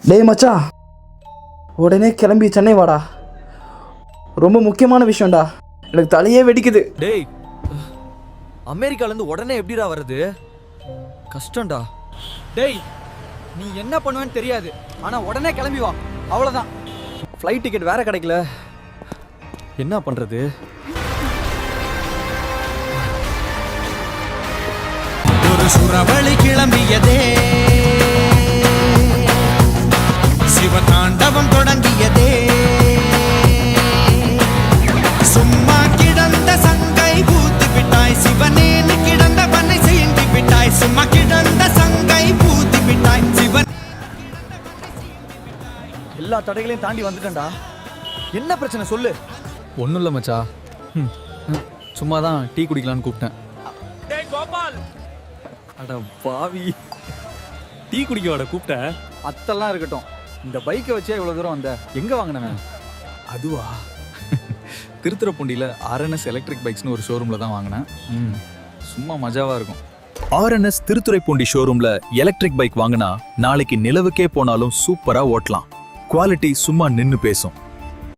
டேய் மச்சான், உடனே கிளம்பி சென்னை வாடா. ரொம்ப முக்கியமான விஷயம்டா, எனக்கு தலையே வெடிக்குது. டேய், அமெரிக்காலேருந்து உடனே எப்படிடா வருது? கஷ்டம்டா. டேய், நீ என்ன பண்ணுவேன்னு தெரியாது, ஆனா உடனே கிளம்பி வா, அவ்வளோதான். ஃப்ளைட் டிக்கெட் வேற கிடைக்கல, என்ன பண்றது? ஒரு சுறவழி கிளம்பியதே, சிவதாண்டவம் தொடங்கியதே. சும்மா கிடந்த சங்கை பூத்து விட்டாய், சிவனேன்னு கிடந்த பண்ணை செய்தி விட்டாய். சும்மா கிடந்த சங்கை பூத்து விட்டாய், சிவன். எல்லா தடைகளையும் தாண்டி வந்துட்டேன்டா. என்ன பிரச்சனை சொல்லு? ஒன்றும் இல்லை மச்சா, சும்மா தான் டீ குடிக்கலான்னு கூப்பிட்டேன். அட பாவி, டீ குடிக்க வாட கூப்பிட்ட? அத்தெல்லாம் இருக்கட்டும், இந்த பைக்கை வச்சே இவ்வளோ தூரம் வந்த, எங்கே வாங்கினேன்? அதுவா? திருத்துறைப்பூண்டியில் ஆர்என்எஸ் எலக்ட்ரிக் பைக்ஸ்னு ஒரு ஷோரூமில் தான் வாங்கினேன். சும்மா மஜாவாக இருக்கும். ஆர்என்எஸ் திருத்துறைப்பூண்டி ஷோரூம்ல எலக்ட்ரிக் பைக் வாங்கினா நாளைக்கு நிலவுக்கே போனாலும் சூப்பரா ஓட்டலாம். குவாலிட்டி சும்மா நின்னு பேசும்.